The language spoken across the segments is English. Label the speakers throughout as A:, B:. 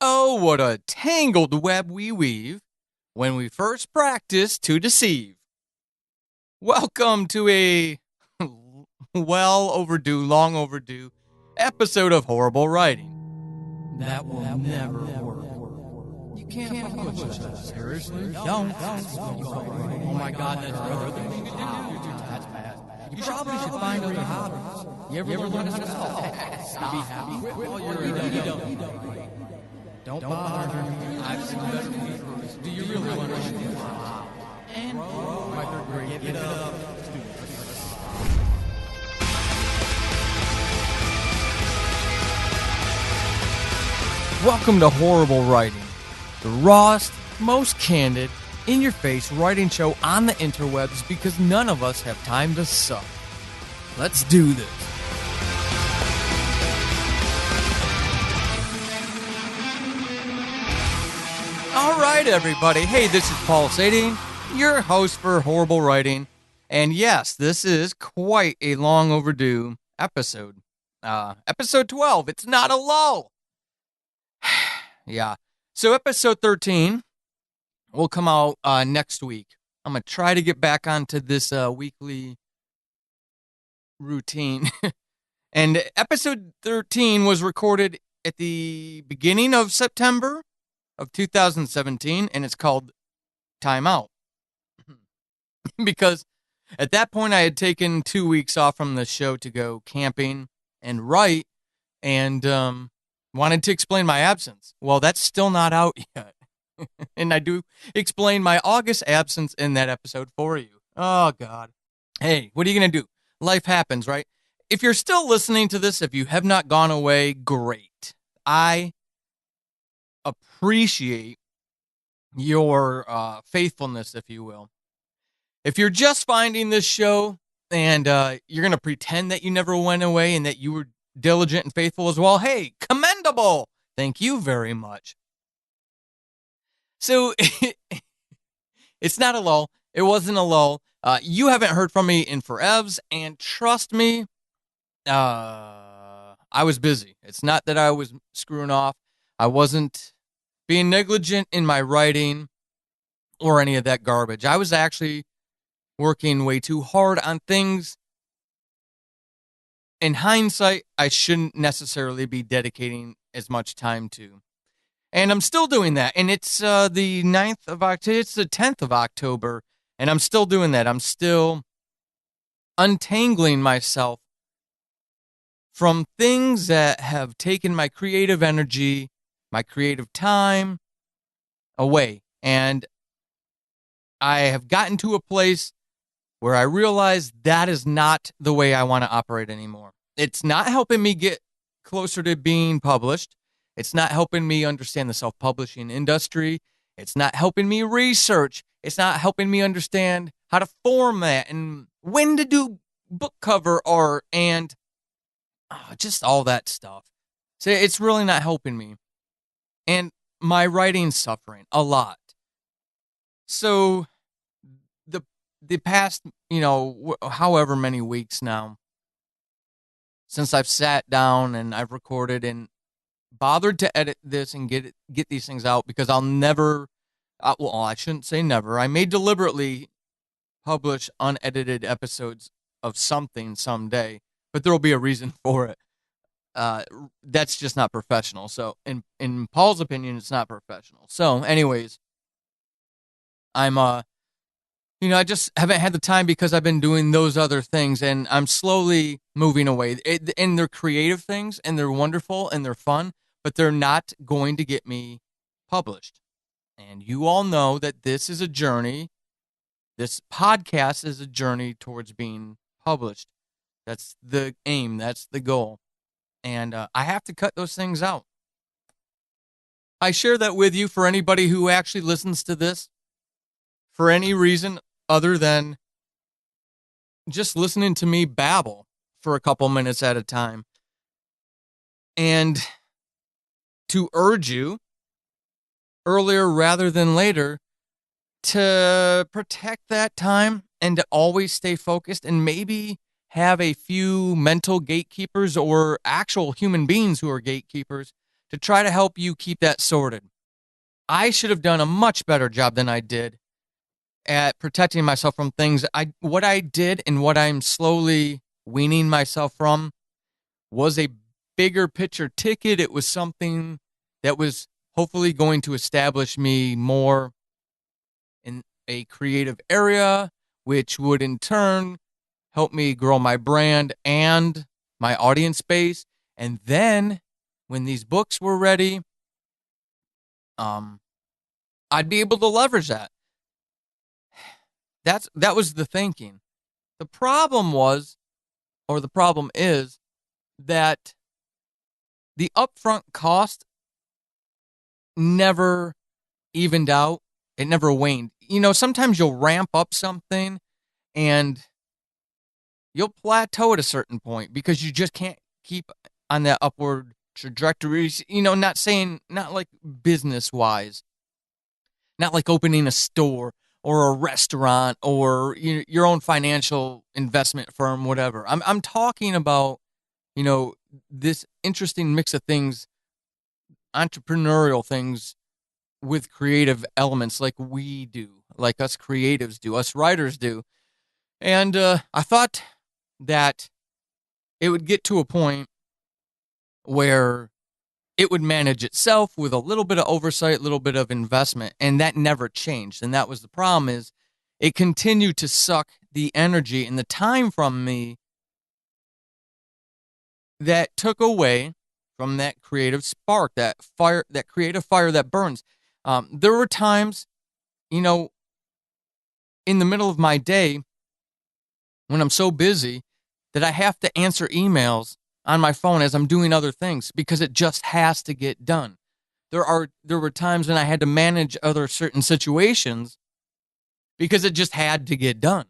A: Oh, what a tangled web we weave when we first practice to deceive. Welcome to a long overdue episode of Horrible Writing. That will never work. You can't publish us. Seriously? Don't. Oh my God, that's another thing you do. That's bad. You probably should find other hobbies. You ever learn how to spell? Stop. Be happy. While you're you don't bother me. I've seen better papers. Do you really want to do that? And my third grade, get up. Welcome to Horrible Writing, the rawest, most candid, in-your-face writing show on the interwebs because none of us have time to suck. Let's do this. All right, everybody. Hey, this is Paul Sadine, your host for Horrible Writing. And yes, this is quite a long overdue episode. Episode 12, It's Not A Lull. Yeah. So episode 13 will come out next week. I'm going to try to get back onto this weekly routine. And episode 13 was recorded at the beginning of September of 2017, and it's called Time Out. Because at that point, I had taken 2 weeks off from the show to go camping and write, and wanted to explain my absence. Well, that's still not out yet. And I do explain my August absence in that episode for you. Oh, God. Hey, what are you going to do? Life happens, right? If you're still listening to this, if you have not gone away, great. I appreciate your faithfulness, if you will. If you're just finding this show and you're going to pretend that you never went away and that you were diligent and faithful as well, hey, commendable. Thank you very much. So, it's not a lull. It wasn't a lull. You haven't heard from me in forevs, and trust me, I was busy. It's not that I was screwing off. I wasn't being negligent in my writing or any of that garbage. I was actually working way too hard on things. In hindsight, I shouldn't necessarily be dedicating as much time to. And I'm still doing that. And it's the 9th of October. It's the 10th of October. And I'm still doing that. I'm still untangling myself from things that have taken my creative energy, my creative time away. And I have gotten to a place where I realize that is not the way I want to operate anymore. It's not helping me get closer to being published. It's not helping me understand the self-publishing industry. It's not helping me research. It's not helping me understand how to format and when to do book cover art and just all that stuff. So it's really not helping me. And my writing's suffering a lot. So the past, however many weeks now, since I've sat down and I've recorded and bothered to edit this and get these things out, because I'll never, I shouldn't say never. I may deliberately publish unedited episodes of something someday, but there will be a reason for it. That's just not professional. So in Paul's opinion, it's not professional. So anyways, I'm, I just haven't had the time because I've been doing those other things, and I'm slowly moving away. And they're creative things, and they're wonderful, and they're fun, but they're not going to get me published. And you all know that this is a journey. This podcast is a journey towards being published. That's the aim. That's the goal. And I have to cut those things out. I share that with you for anybody who actually listens to this for any reason other than just listening to me babble for a couple minutes at a time. And to urge you, earlier rather than later, to protect that time and to always stay focused and maybe have a few mental gatekeepers or actual human beings who are gatekeepers to try to help you keep that sorted. I should have done a much better job than I did at protecting myself from things. What I did and what I'm slowly weaning myself from was a bigger picture ticket. It was something that was hopefully going to establish me more in a creative area, which would in turn help me grow my brand and my audience base. And then when these books were ready, I'd be able to leverage that. That was the thinking. The problem was, or the problem is, that the upfront cost never evened out. It never waned. Sometimes you'll ramp up something and you'll plateau at a certain point because you just can't keep on that upward trajectory. Not like business wise, not like opening a store or a restaurant or your own financial investment firm, whatever. I'm talking about, this interesting mix of things, entrepreneurial things with creative elements like we do, like us creatives do, us writers do. And I thought that it would get to a point where it would manage itself with a little bit of oversight, a little bit of investment, and that never changed. And that was the problem, is it continued to suck the energy and the time from me that took away from that creative spark, that fire, that creative fire that burns. There were times, in the middle of my day when I'm so busy that I have to answer emails on my phone as I'm doing other things because it just has to get done. There were times when I had to manage other certain situations because it just had to get done.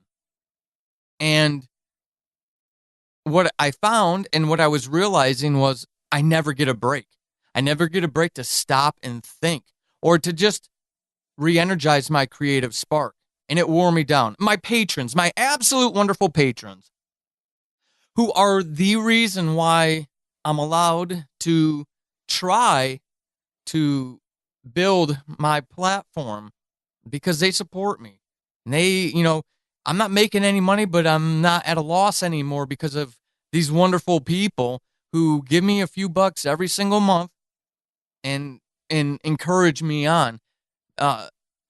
A: And what I found and what I was realizing was I never get a break. I never get a break to stop and think or to just re-energize my creative spark. And it wore me down. My patrons, my absolute wonderful patrons, who are the reason why I'm allowed to try to build my platform, because they support me. And they, I'm not making any money, but I'm not at a loss anymore because of these wonderful people who give me a few bucks every single month and encourage me on.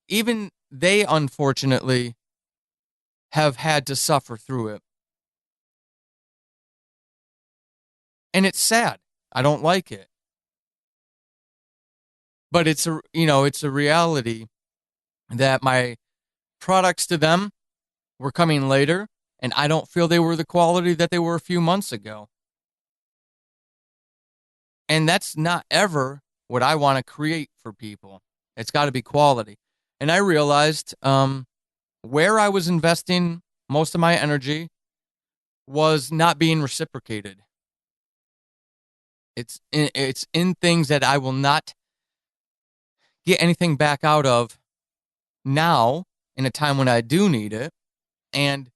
A: Even they, unfortunately, have had to suffer through it. And it's sad. I don't like it. But it's a reality that my products to them were coming later, and I don't feel they were the quality that they were a few months ago. And that's not ever what I want to create for people. It's got to be quality. And I realized where I was investing most of my energy was not being reciprocated. It's in things that I will not get anything back out of now in a time when I do need it. And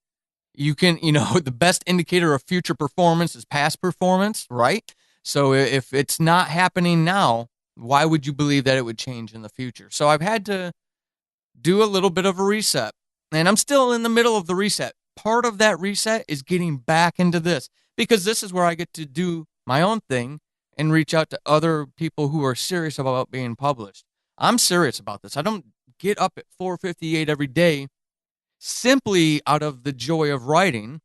A: you can, the best indicator of future performance is past performance, right? So if it's not happening now, why would you believe that it would change in the future? So I've had to do a little bit of a reset, and I'm still in the middle of the reset. Part of that reset is getting back into this, because this is where I get to do my own thing and reach out to other people who are serious about being published. I'm serious about this. I don't get up at 4:58 every day simply out of the joy of writing,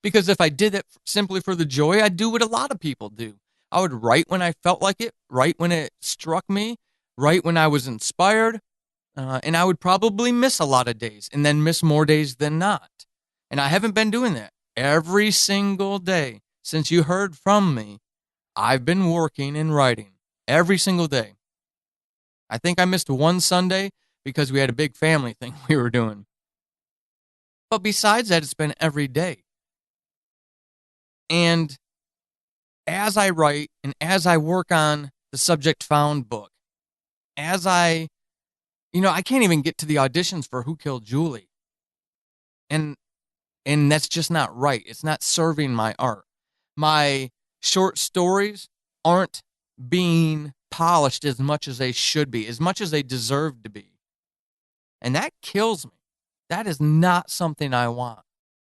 A: because if I did it simply for the joy, I'd do what a lot of people do. I would write when I felt like it, write when it struck me, write when I was inspired, and I would probably miss a lot of days and then miss more days than not. And I haven't been doing that. Every single day since you heard from me, I've been working and writing every single day. I think I missed one Sunday because we had a big family thing we were doing. But besides that, it's been every day. And as I write and as I work on the Subject Found book, as I can't even get to the auditions for Who Killed Julie. And that's just not right. It's not serving my art. My short stories aren't being polished as much as they should be, as much as they deserve to be. And that kills me. That is not something I want.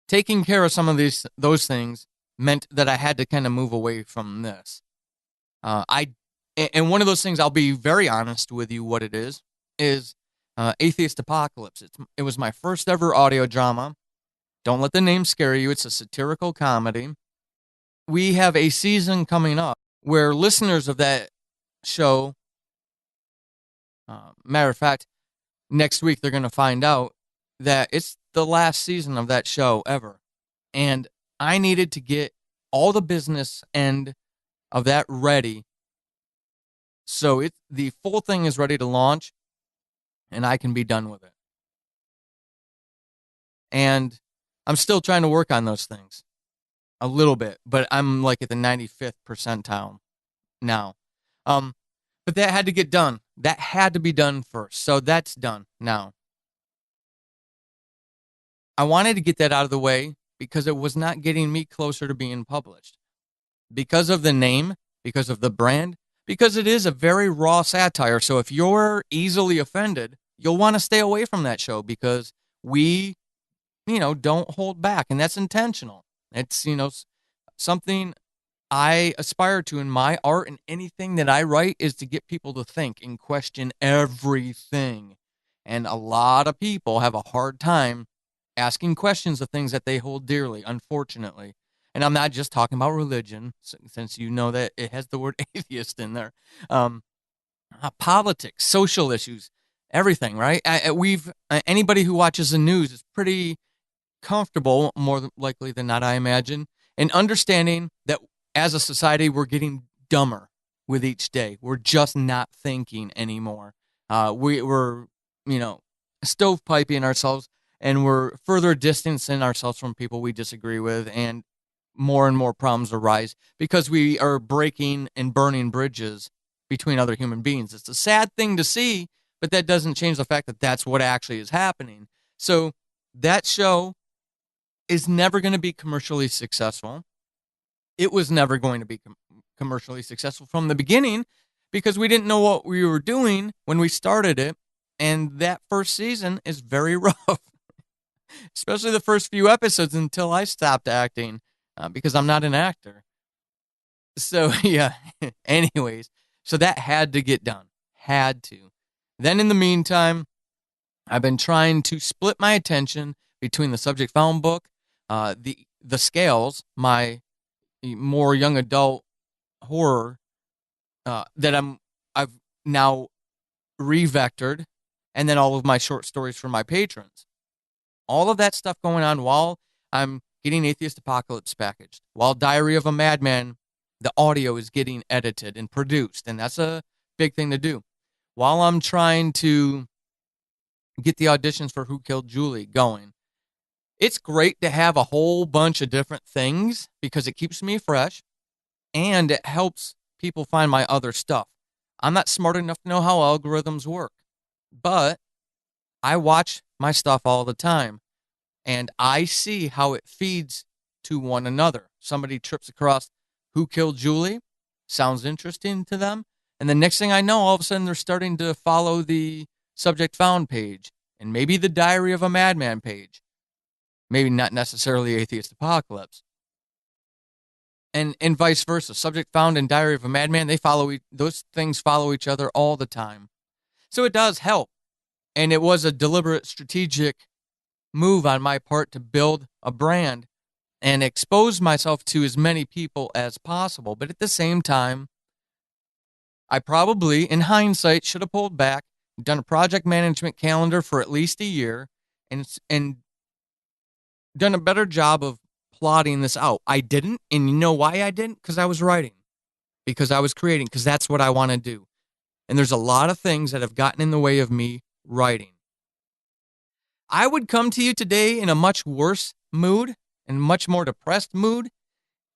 A: Taking care of some of those things meant that I had to kind of move away from this. And one of those things, I'll be very honest with you what it is Atheist Apocalypse. It was my first ever audio drama. Don't let the name scare you. It's a satirical comedy. We have a season coming up where listeners of that show, matter of fact, next week they're going to find out that it's the last season of that show ever. And I needed to get all the business end of that ready. So the full thing is ready to launch, and I can be done with it. And I'm still trying to work on those things a little bit, but I'm like at the 95th percentile now. But that had to get done. That had to be done first. So that's done now. I wanted to get that out of the way because it was not getting me closer to being published. Because of the name, because of the brand, because it is a very raw satire. So if you're easily offended, you'll want to stay away from that show because we, don't hold back. And that's intentional. It's, something I aspire to in my art and anything that I write is to get people to think and question everything. And a lot of people have a hard time asking questions of things that they hold dearly, unfortunately. And I'm not just talking about religion, since you know that it has the word atheist in there. Politics, social issues, everything, right? Anybody who watches the news is pretty comfortable, more likely than not, I imagine, in understanding that as a society, we're getting dumber with each day. We're just not thinking anymore. We're stovepiping ourselves, and we're further distancing ourselves from people we disagree with, and more problems arise because we are breaking and burning bridges between other human beings. It's a sad thing to see, but that doesn't change the fact that that's what actually is happening. So that show is never going to be commercially successful. It was never going to be commercially successful from the beginning because we didn't know what we were doing when we started it. And that first season is very rough, especially the first few episodes until I stopped acting because I'm not an actor. So, yeah, anyways, so that had to get done. Had to. Then in the meantime, I've been trying to split my attention between the Subject Found book, the Scales, my more young adult horror that I've now revectored, and then all of my short stories for my patrons. All of that stuff going on while I'm getting Atheist Apocalypse packaged, while Diary of a Madman, the audio is getting edited and produced, and that's a big thing to do. While I'm trying to get the auditions for Who Killed Julie going. It's great to have a whole bunch of different things because it keeps me fresh and it helps people find my other stuff. I'm not smart enough to know how algorithms work, but I watch my stuff all the time and I see how it feeds to one another. Somebody trips across Who Killed Julie, sounds interesting to them, and the next thing I know, all of a sudden they're starting to follow the Subject Found page and maybe the Diary of a Madman page. Maybe not necessarily Atheist Apocalypse. And vice versa. Subject Found and Diary of a Madman, those things follow each other all the time. So it does help. And it was a deliberate, strategic move on my part to build a brand and expose myself to as many people as possible. But at the same time, I probably, in hindsight, should have pulled back, done a project management calendar for at least a year, and done a better job of plotting this out. I didn't, and you know why I didn't? Because I was writing, because I was creating, because that's what I want to do. And there's a lot of things that have gotten in the way of me writing. I would come to you today in a much worse mood and much more depressed mood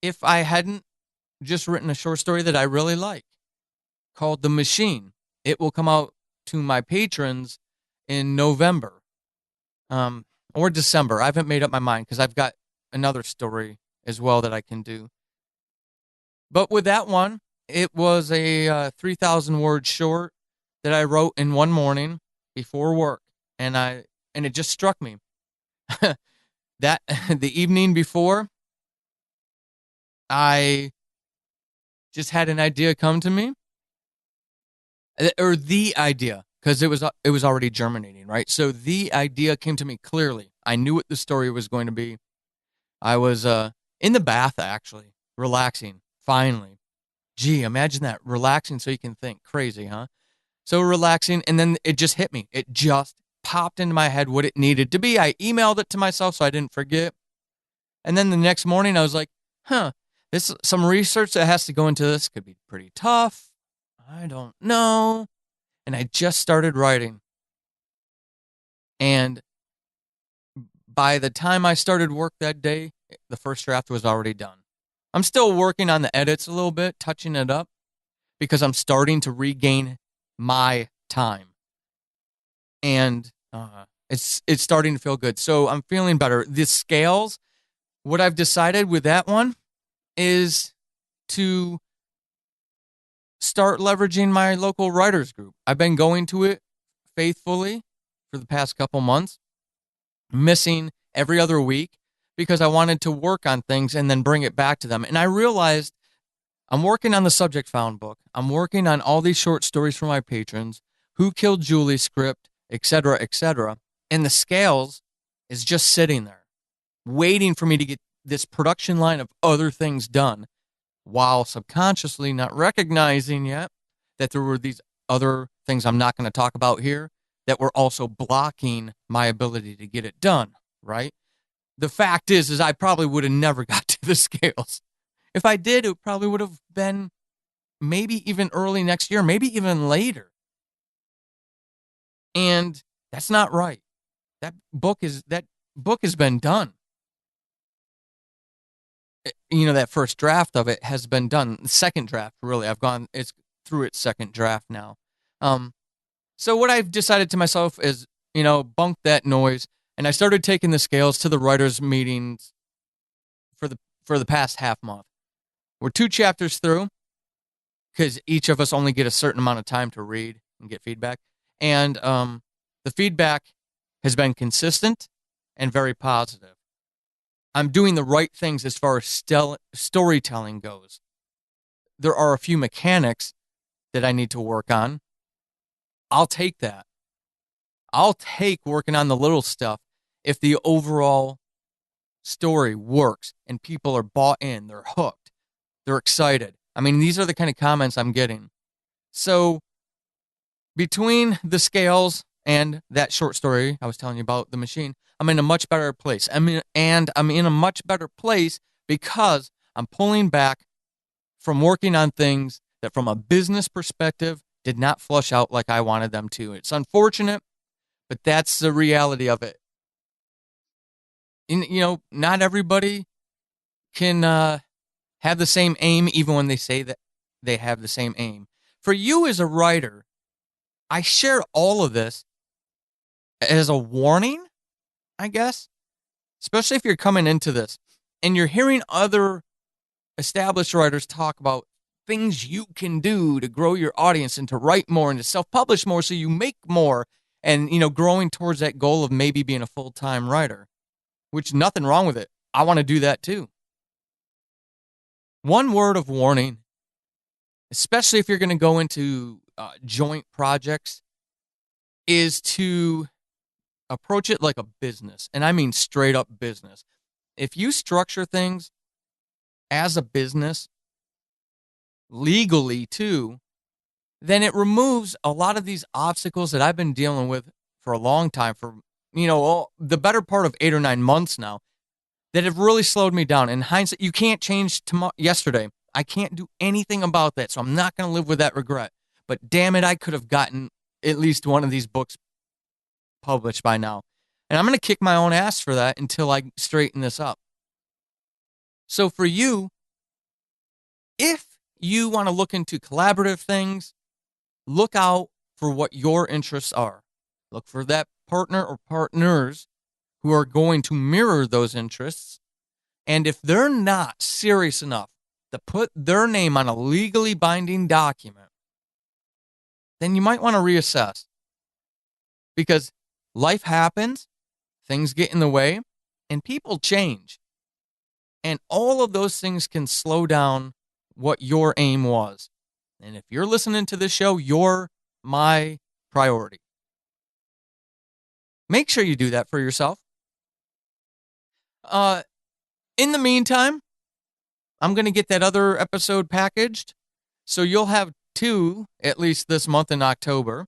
A: if I hadn't just written a short story that I really like called The Machine. It will come out to my patrons in November. Or December. I haven't made up my mind because I've got another story as well that I can do. But with that one, It was a 3,000 word short that I wrote in one morning before work, and it just struck me that the evening before, I just had an idea come to me, or the idea, because it was already germinating, right? So the idea came to me clearly. I knew what the story was going to be. I was in the bath, actually, relaxing. Finally, gee, imagine that, relaxing so you can think. Crazy, huh? So relaxing, and then it just hit me. It just popped into my head what it needed to be. I emailed it to myself so I didn't forget. And then the next morning, I was like, huh, this some research that has to go into this could be pretty tough. I don't know. And I just started writing. And by the time I started work that day, the first draft was already done. I'm still working on the edits a little bit, touching it up, because I'm starting to regain my time. And it's starting to feel good. So I'm feeling better. The scales, what I've decided with that one is to start leveraging my local writers group. I've been going to it faithfully for the past couple months, missing every other week because I wanted to work on things and then bring it back to them. And I realized I'm working on the Subject Found book. I'm working on all these short stories for my patrons, Who Killed Julie script, etc., etc. And the scales is just sitting there, waiting for me to get this production line of other things done, while subconsciously not recognizing yet that there were these other things I'm not going to talk about here that were also blocking my ability to get it done, right? The fact is I probably would have never got to the scales. If I did, it probably would have been maybe even early next year, maybe even later. And that's not right. That book has been done. That first draft of it has been done. The second draft, really, it's through its second draft now. So what I've decided to myself is, bunk that noise. And I started taking the scales to the writers' meetings for the past half month. We're 2 chapters through, because each of us only get a certain amount of time to read and get feedback. And the feedback has been consistent and very positive. I'm doing the right things as far as storytelling goes. There are a few mechanics that I need to work on. I'll take that. I'll take working on the little stuff if the overall story works and people are bought in, they're hooked, they're excited. I mean, these are the kind of comments I'm getting. So between the scales and that short story I was telling you about, The Machine, I'm in a much better place. I'm in a much better place because I'm pulling back from working on things that from a business perspective did not flush out like I wanted them to. It's unfortunate, but that's the reality of it. Not everybody can have the same aim, even when they say that they have the same aim. For you as a writer, I share all of this as a warning, I guess, especially if you're coming into this and you're hearing other established writers talk about things you can do to grow your audience and to write more and to self-publish more so you make more and, growing towards that goal of maybe being a full-time writer, which nothing wrong with it. I want to do that too. One word of warning, especially if you're going to go into joint projects, is to approach it like a business. And I mean straight up business. If you structure things as a business, legally too, then it removes a lot of these obstacles that I've been dealing with for a long time, for, the better part of 8 or 9 months now, that have really slowed me down. In hindsight, you can't change yesterday. I can't do anything about that, so I'm not going to live with that regret. But damn it, I could have gotten at least one of these books published by now. And I'm going to kick my own ass for that until I straighten this up. So for you, if you want to look into collaborative things, look out for what your interests are. Look for that partner or partners who are going to mirror those interests. And if they're not serious enough, to put their name on a legally binding document, then you might want to reassess. Because life happens, things get in the way, and people change. And all of those things can slow down what your aim was. And if you're listening to this show, you're my priority. Make sure you do that for yourself. In the meantime, I'm going to get that other episode packaged. So you'll have 2, at least this month in October.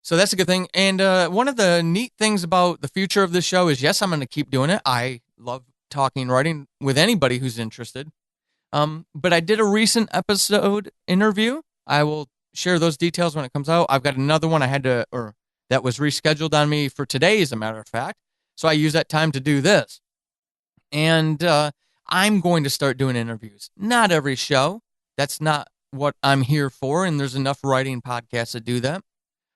A: So that's a good thing. And one of the neat things about the future of this show is, yes, I'm going to keep doing it. I love talking writing with anybody who's interested. But I did a recent episode interview. I will share those details when it comes out. I've got another one that was rescheduled on me for today, as a matter of fact. So I use that time to do this. And I'm going to start doing interviews. Not every show. That's not what I'm here for, and there's enough writing podcasts that do that.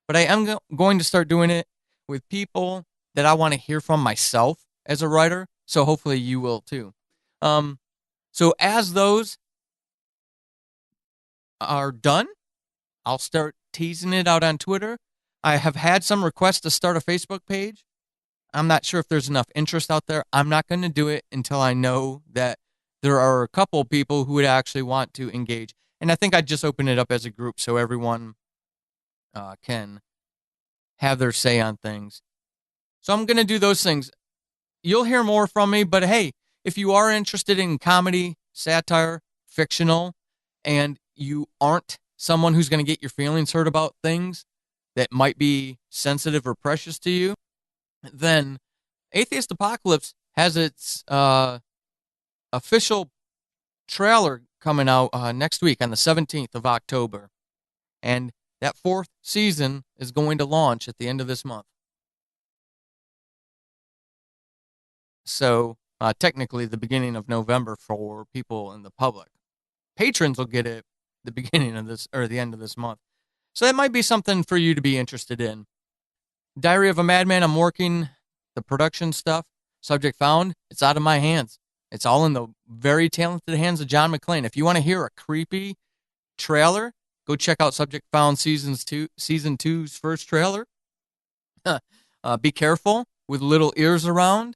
A: But I am going to start doing it with people that I want to hear from myself as a writer, so hopefully you will too. So as those are done, I'll start teasing it out on Twitter. I have had some requests to start a Facebook page. I'm not sure if there's enough interest out there. I'm not going to do it until I know that there are a couple people who would actually want to engage. And I think I'd just open it up as a group so everyone can have their say on things. So I'm going to do those things. You'll hear more from me, but hey, if you are interested in comedy, satire, fictional, and you aren't someone who's going to get your feelings hurt about things that might be sensitive or precious to you, then Atheist Apocalypse has its official trailer coming out next week on the 17th of October. And that 4th season is going to launch at the end of this month. So, technically the beginning of November for people in the public. Patrons will get it the beginning of this, or the end of this month. So that might be something for you to be interested in. Diary of a Madman, I'm working the production stuff. Subject Found, it's out of my hands. It's all in the very talented hands of John McClane. If you want to hear a creepy trailer, go check out Subject Found Season 2's first trailer. Be careful with little ears around.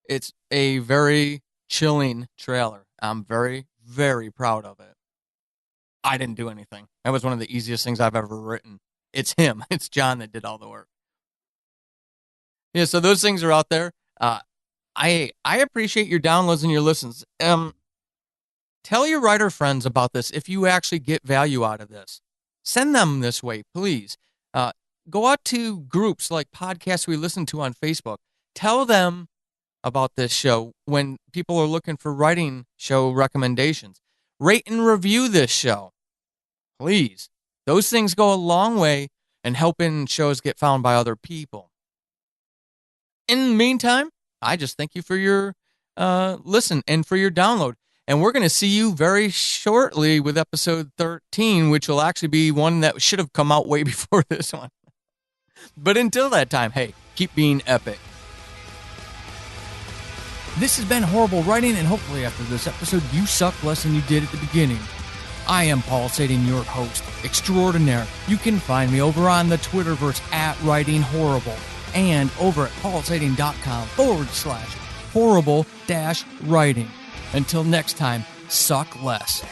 A: It's a very chilling trailer. I'm very, very proud of it. I didn't do anything. That was one of the easiest things I've ever written. It's him. It's John that did all the work. Yeah, so those things are out there. I appreciate your downloads and your listens. Tell your writer friends about this if you actually get value out of this. Send them this way, please. Go out to groups like podcasts we listen to on Facebook. Tell them about this show when people are looking for writing show recommendations. Rate and review this show, please. Those things go a long way in helping shows get found by other people. In the meantime, I just thank you for your listen and for your download. And we're going to see you very shortly with episode 13, which will actually be one that should have come out way before this one. But until that time, hey, keep being epic. This has been Horrible Writing, and hopefully after this episode, you suck less than you did at the beginning. I am Paul Sadin, your host extraordinaire. You can find me over on the Twitterverse @WritingHorrible and over at paulsadin.com/horrible-writing. Until next time, suck less.